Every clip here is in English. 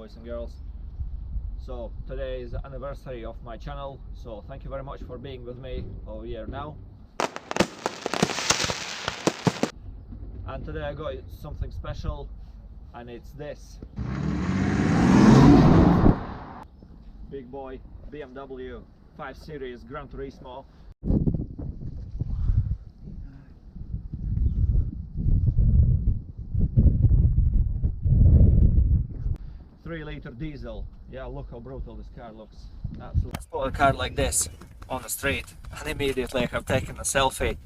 boys and girls. So today is the anniversary of my channel, so thank you very much for being with me over here now. And today I got something special, and it's this big boy BMW 5 Series Gran Turismo. 3-liter diesel. Yeah, look how brutal this car looks. Absolutely. I spot a car like this on the street, and immediately I have taken a selfie,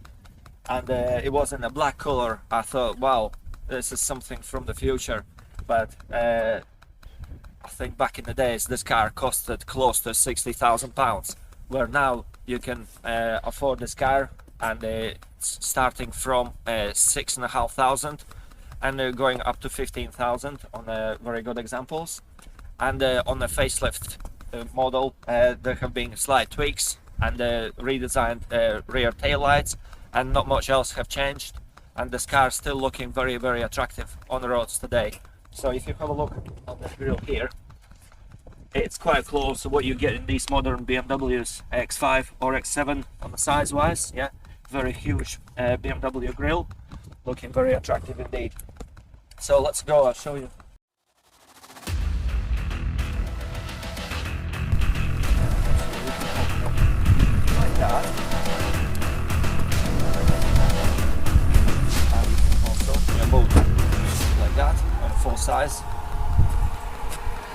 and it was in a black color. I thought, wow, this is something from the future. But I think back in the days this car costed close to £60,000, where now you can afford this car, and it's starting from 6,500 and going up to 15,000 on very good examples. And on the facelift model there have been slight tweaks and redesigned rear tail lights, and not much else have changed, and this car is still looking very, very attractive on the roads today. So if you have a look at the grill here, it's quite close to what you get in these modern BMWs X5 or X7 on the size wise. Yeah, very huge BMW grille, looking very attractive indeed. So let's go, I'll show you. Like that. And also both like that on full size.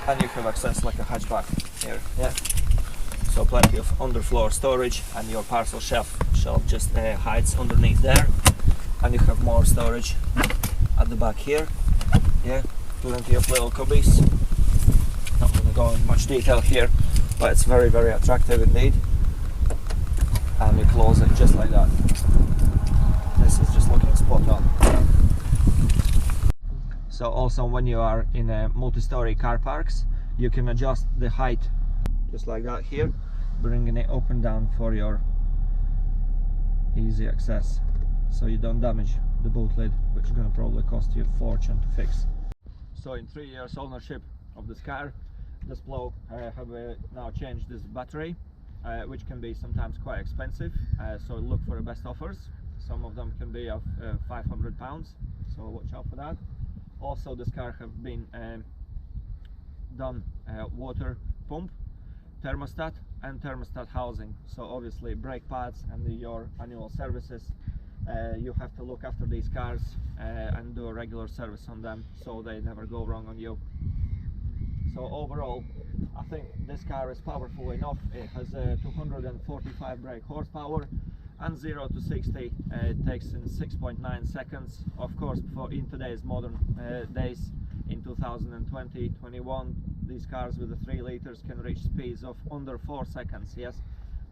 And you have access like a hatchback here, yeah. So plenty of underfloor storage, and your parcel shelf just hides underneath there. And you have more storage at the back here, yeah, plenty of little cubbies. Not going to go in much detail here, but it's very, very attractive indeed. And you close it just like that. This is just looking spot on. So also when you are in a multi-story car parks, you can adjust the height just like that here, bringing it up and down for your easy access, so you don't damage the boot lid, which is going to probably cost you a fortune to fix. So in 3 years ownership of this car, this bloke have now changed this battery, which can be sometimes quite expensive, so look for the best offers. Some of them can be of £500, so watch out for that. Also this car have been done water pump, thermostat and thermostat housing, so obviously brake pads and your annual services. You have to look after these cars and do a regular service on them, so they never go wrong on you. So overall, I think this car is powerful enough. It has 245 brake horsepower, and 0 to 60 takes in 6.9 seconds. Of course, in today's modern days, in 2020-21, these cars with the 3 liters can reach speeds of under 4 seconds, yes.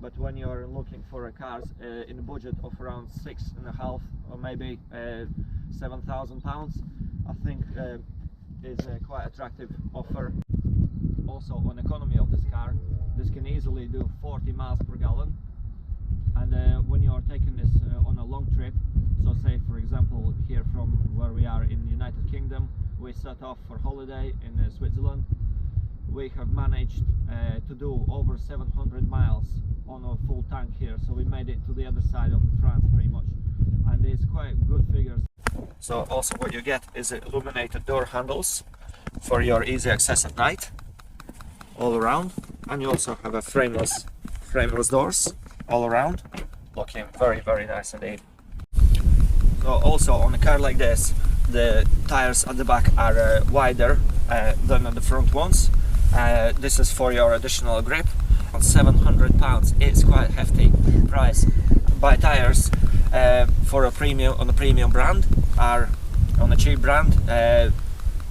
But when you're looking for a cars in a budget of around 6,500 or maybe £7,000, I think is a quite attractive offer. Also on economy of this car, this can easily do 40 miles per gallon. And when you are taking this on a long trip, so say for example here from where we are in the United Kingdom, we set off for holiday in Switzerland, we have managed to do over 700 miles on a full tank here, so we made it to the other side of France pretty much, and it's quite good figures. So also what you get is illuminated door handles for your easy access at night all around, and you also have a frameless doors all around, looking very, very nice indeed. So also on a car like this, the tires at the back are wider than on the front ones. This is for your additional grip. £700, it's quite hefty price. Buy tires for a premium brand, or on a cheap brand,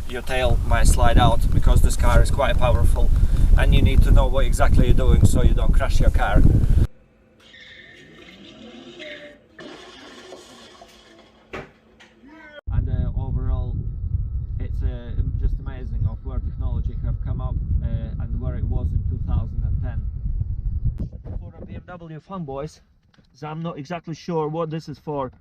your tail might slide out, because this car is quite powerful, and you need to know what exactly you're doing so you don't crash your car. And overall, it's just amazing of where technology have come up and where it was in 2010. For a BMW fanboys, so I'm not exactly sure what this is for.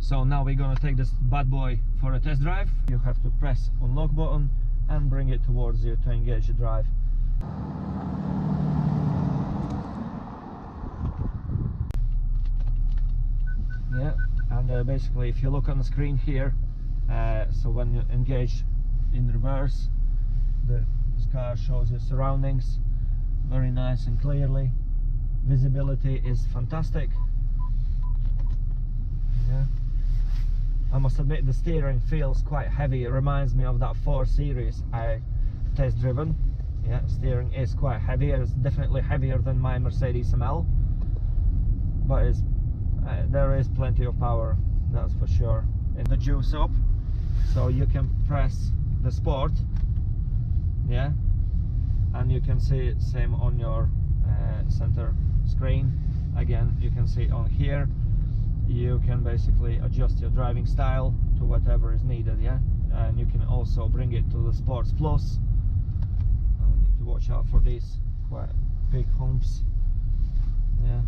So now we're gonna take this bad boy for a test drive. You have to press unlock button and bring it towards you to engage the drive. Yeah, and basically if you look on the screen here, so when you engage in reverse, the car shows you surroundings very nice and clearly. Visibility is fantastic. Yeah, I must admit the steering feels quite heavy. It reminds me of that 4 Series I test driven. Yeah, steering is quite heavy. It's definitely heavier than my Mercedes ML, but it's there is plenty of power, that's for sure. And the juice up, so you can press the sport, yeah, and you can see it same on your center screen. Again, you can see on here, you can basically adjust your driving style to whatever is needed, yeah, and you can also bring it to the Sports Plus. I need to watch out for these quite big humps, yeah,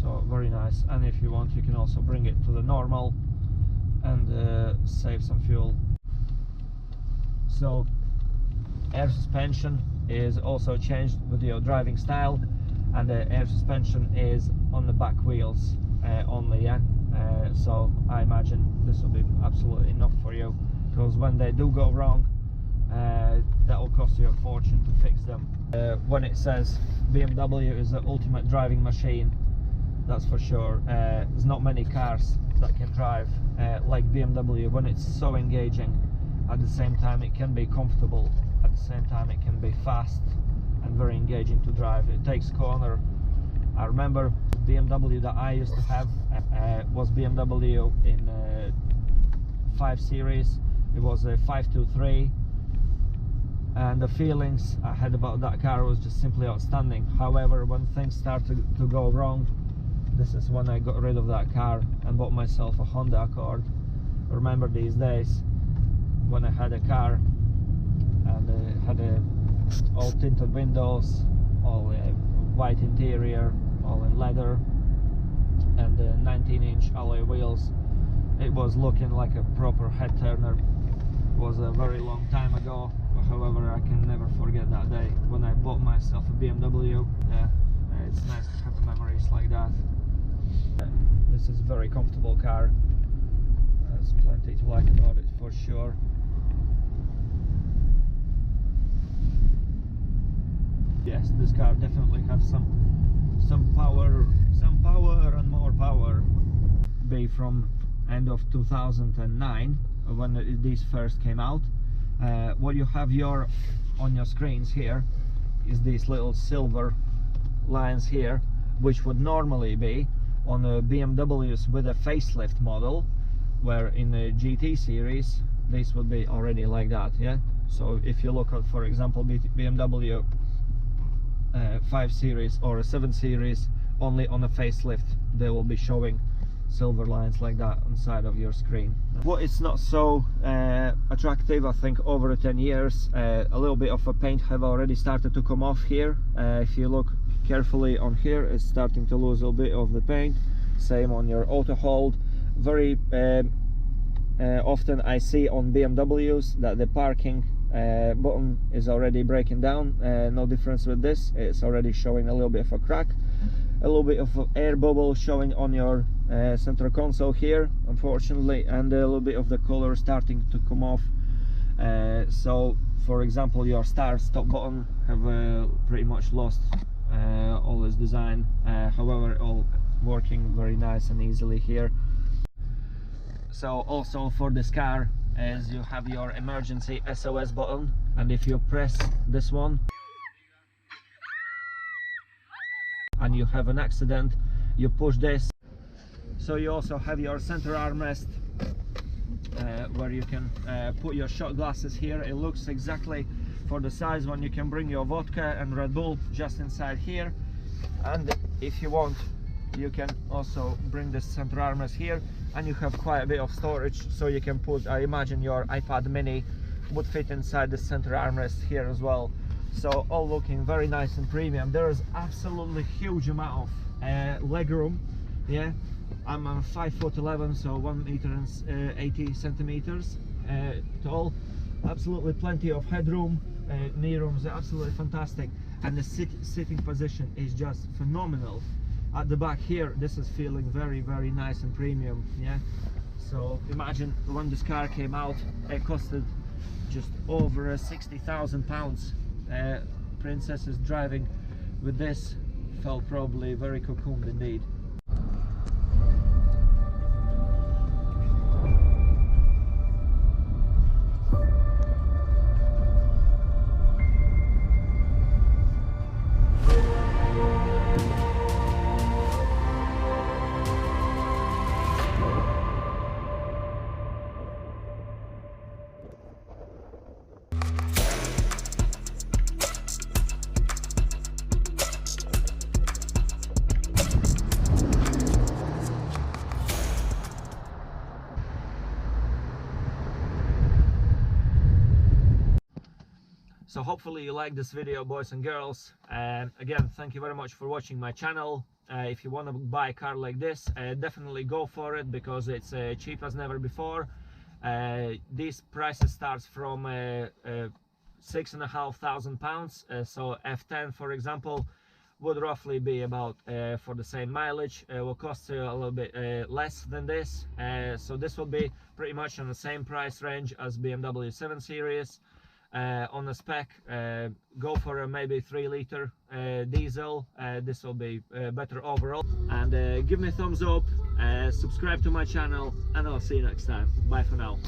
so very nice. And if you want, you can also bring it to the normal and save some fuel. So air suspension is also changed with your driving style, and the air suspension is on the back wheels only, yeah. So I imagine this will be absolutely enough for you, because when they do go wrong, that will cost you a fortune to fix them. When it says BMW is the ultimate driving machine, that's for sure. There's not many cars that can drive like BMW when it's so engaging. At the same time, it can be comfortable. At the same time, it can be fast and very engaging to drive. It takes corner. I remember BMW that I used to have was BMW in 5 Series. It was a 523, and the feelings I had about that car was just simply outstanding. However, when things started to go wrong, this is when I got rid of that car and bought myself a Honda Accord. I remember these days when I had a car and had all tinted windows, all white interior, all in leather, and 19-inch alloy wheels. It was looking like a proper head turner. It was a very long time ago, but however, I can never forget that day when I bought myself a BMW. Yeah, it's nice to have memories like that. This is a very comfortable car. There's plenty to like about it for sure. Yes, this car definitely has some power and more power. Be from end of 2009 when these first came out. What you have on your screens here is these little silver lines here, which would normally be on BMWs with a facelift model, where in the GT series this would be already like that, yeah. So if you look at, for example, BMW 5 Series or a 7 Series, only on a facelift they will be showing silver lines like that on the side of your screen. What is not so attractive, I think over the 10 years, a little bit of a paint have already started to come off here. If you look carefully on here, it's starting to lose a little bit of the paint. Same on your auto hold. Very often I see on BMWs that the parking button is already breaking down. No difference with this. It's already showing a little bit of a crack, a little bit of air bubble showing on your center console here, unfortunately, and a little bit of the color starting to come off. So for example, your start stop button have pretty much lost all its design. However, all working very nice and easily here. So also for this car, as you have your emergency SOS button, and if you press this one and you have an accident, you push this. So you also have your center armrest where you can put your shot glasses here. It looks exactly for the size one. You can bring your vodka and Red Bull just inside here, and if you want, you can also bring this center armrest here, and you have quite a bit of storage, so you can put, I imagine your iPad mini would fit inside the center armrest here as well. So all looking very nice and premium. There is absolutely huge amount of leg room. Yeah, I'm 5'11", so 1 meter and 80 centimeters tall. absolutely plenty of headroom. Knee rooms are absolutely fantastic, and the sitting position is just phenomenal. At the back here, this is feeling very, very nice and premium. Yeah, so imagine when this car came out, it costed just over £60,000. Princesses driving with this felt probably very cocooned indeed. So hopefully you like this video, boys and girls. Again, thank you very much for watching my channel. If you want to buy a car like this, definitely go for it, because it's cheap as never before. These prices starts from £6,500. So F10, for example, would roughly be about, for the same mileage, will cost you a little bit less than this. So this will be pretty much on the same price range as BMW 7 Series. On the spec, go for a maybe 3-liter diesel. This will be better overall. And give me a thumbs up, subscribe to my channel, and I'll see you next time. Bye for now.